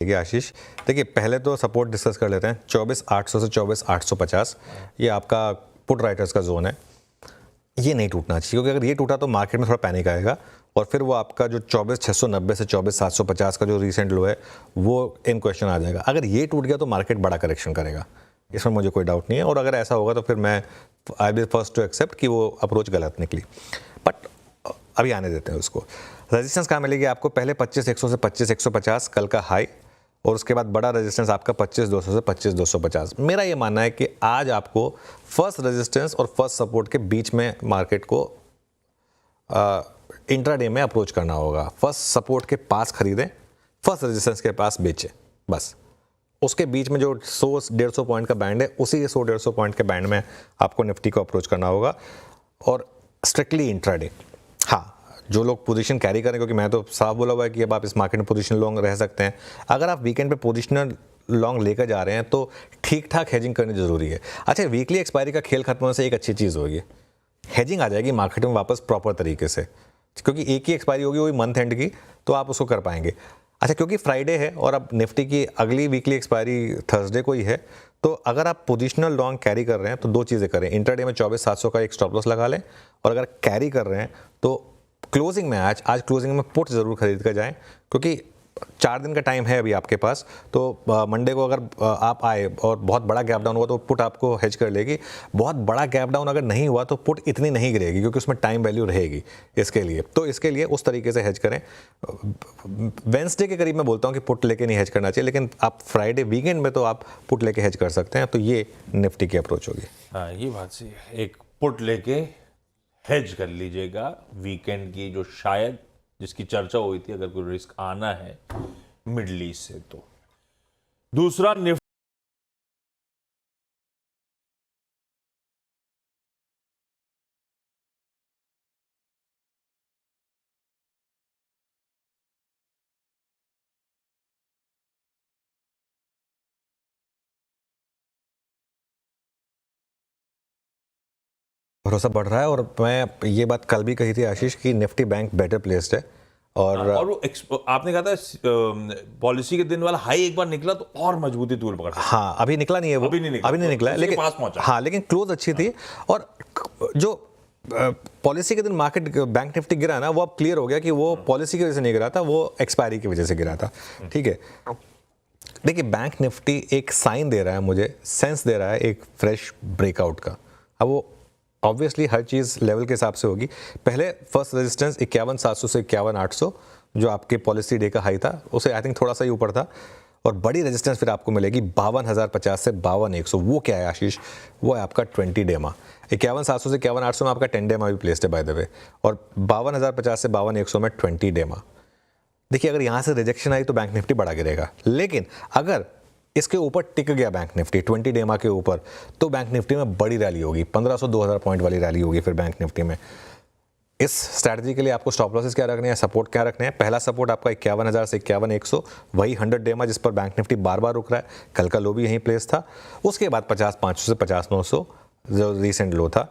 देखिए आशीष, देखिए पहले तो सपोर्ट डिस्कस कर लेते हैं। 24,800 से 24,850 ये आपका पुट राइटर्स का जोन है, ये नहीं टूटना चाहिए, क्योंकि अगर ये टूटा तो मार्केट में थोड़ा पैनिक आएगा और फिर वो आपका जो 24,690 से 24,750 का जो रिसेंट लो है वो इन क्वेश्चन आ जाएगा। अगर ये टूट गया तो मार्केट बड़ा करेक्शन करेगा, इसमें मुझे कोई डाउट नहीं है। और अगर ऐसा होगा तो फिर मैं I will first to accept कि वो अप्रोच गलत निकली, बट अभी आने देते हैं उसको। रेजिस्टेंस कहाँ मिलेगी आपको? पहले 25,100 से 25,150 कल का हाई, और उसके बाद बड़ा रेजिस्टेंस आपका 25,200 से 25,250। मेरा ये मानना है कि आज आपको फर्स्ट रेजिस्टेंस और फर्स्ट सपोर्ट के बीच में मार्केट को इंट्राडे में अप्रोच करना होगा। फर्स्ट सपोर्ट के पास खरीदें, फर्स्ट रेजिस्टेंस के पास बेचें, बस। उसके बीच में जो 100-150 पॉइंट का बैंड है, उसी 100-150 पॉइंट के बैंड में आपको निफ्टी को अप्रोच करना होगा, और स्ट्रिक्टली इंट्राडे। हाँ, जो लोग पोजीशन कैरी करें, क्योंकि मैं तो साफ बोला हुआ है कि अब आप इस मार्केट में पोजीशन लॉन्ग रह सकते हैं। अगर आप वीकेंड पे पोजीशनल लॉन्ग लेकर जा रहे हैं तो ठीक ठाक हेजिंग करनी जरूरी है। अच्छा, वीकली एक्सपायरी का खेल खत्म होने से एक अच्छी चीज़ होगी, हेजिंग आ जाएगी मार्केट में वापस प्रॉपर तरीके से, क्योंकि एक ही एक्सपायरी होगी वही मंथ एंड की, तो आप उसको कर पाएंगे। अच्छा, क्योंकि फ्राइडे है और अब निफ्टी की अगली वीकली एक्सपायरी थर्सडे को ही है, तो अगर आप पोजिशनल लॉन्ग कैरी कर रहे हैं तो दो चीज़ें करें। इंट्राडे में 24,700 का एक स्टॉप लॉस लगा लें, और अगर कैरी कर रहे हैं तो क्लोजिंग में आज क्लोजिंग में पुट ज़रूर खरीद कर जाएं, क्योंकि 4 दिन का टाइम है अभी आपके पास। तो मंडे को अगर आप आए और बहुत बड़ा गैप डाउन हुआ तो पुट आपको हेज कर लेगी। बहुत बड़ा गैप डाउन अगर नहीं हुआ तो पुट इतनी नहीं गिरेगी, क्योंकि उसमें टाइम वैल्यू रहेगी इसके लिए। तो इसके लिए उस तरीके से हेज करें। वेंसडे के करीब मैं बोलता हूँ कि पुट लेके नहीं हेज करना चाहिए, लेकिन आप फ्राइडे वीकेंड में तो आप पुट लेके हेज कर सकते हैं। तो ये निफ्टी की अप्रोच होगी। हाँ, ये बात सही है, एक पुट लेके हेज कर लीजिएगा वीकेंड की, जो शायद जिसकी चर्चा हुई थी, अगर कोई रिस्क आना है मिडल ईस्ट से। तो दूसरा निफ्टी भरोसा बढ़ रहा है, और मैं ये बात कल भी कही थी आशीष की निफ्टी बैंक बेटर प्लेस्ड है। और वो आपने कहा था पॉलिसी के दिन वाला हाई एक बार निकला तो और मजबूती तूल पकड़ सकता है। हाँ, अभी निकला नहीं है वो, अभी नहीं निकला है, लेकिन पास पहुंचा। हाँ, लेकिन क्लोज अच्छी थी। और जो पॉलिसी के दिन मार्केट बैंक निफ्टी गिरा ना, वो अब क्लियर हो गया कि वो पॉलिसी की वजह से नहीं गिरा था, वो एक्सपायरी की वजह से गिरा था। ठीक है, देखिए बैंक निफ्टी एक साइन दे रहा है, मुझे सेंस दे रहा है एक फ्रेश ब्रेकआउट का। अब वो ऑब्वियसली हर चीज़ लेवल के हिसाब से होगी। पहले फर्स्ट रेजिस्टेंस 51,700 से 51,800 जो आपके पॉलिसी डे का हाई था, उसे आई थिंक थोड़ा सा ही ऊपर था। और बड़ी रेजिस्टेंस फिर आपको मिलेगी 52,050 से 52,100। वो क्या है आशीष? वो है आपका 20 डेमा। 51,700 से 51,800 में आपका 10 डेमा भी प्लेस्ड है बाय द वे, और 52,050 से 52,100 में 20 डेमा। देखिए, अगर यहाँ से रिजेक्शन आई तो बैंक निफ्टी बड़ा गिरेगा, लेकिन अगर इसके ऊपर टिक गया बैंक निफ्टी 20 डेमा के ऊपर, तो बैंक निफ्टी में बड़ी रैली होगी, 1,500-2,000 पॉइंट वाली रैली होगी फिर बैंक निफ्टी में। इस स्ट्रैटेजी के लिए आपको स्टॉप लॉसेस क्या रखने हैं, सपोर्ट क्या रखने हैं? पहला सपोर्ट आपका 51,000 से 51,100, वही 100 डेमा जिस पर बैंक निफ्टी बार बार रुक रहा है। कल का लो भी यहीं प्लेस था। उसके बाद 50,500 से 50,900 जो रिसेंट लो था।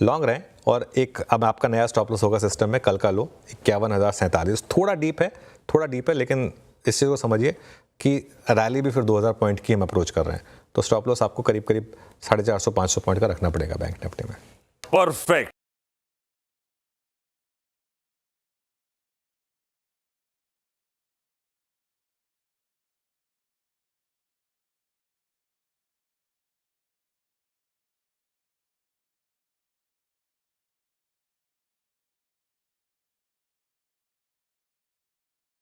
लॉन्ग रहें, और एक अब आपका नया स्टॉप लॉस होगा सिस्टम में। कल का लो 51,047, थोड़ा डीप है, लेकिन इस चीज़ को समझिए कि रैली भी फिर 2,000 पॉइंट की हम अप्रोच कर रहे हैं, तो स्टॉप लॉस आपको करीब 450-500 पॉइंट का रखना पड़ेगा बैंक निफ्टी में। परफेक्ट।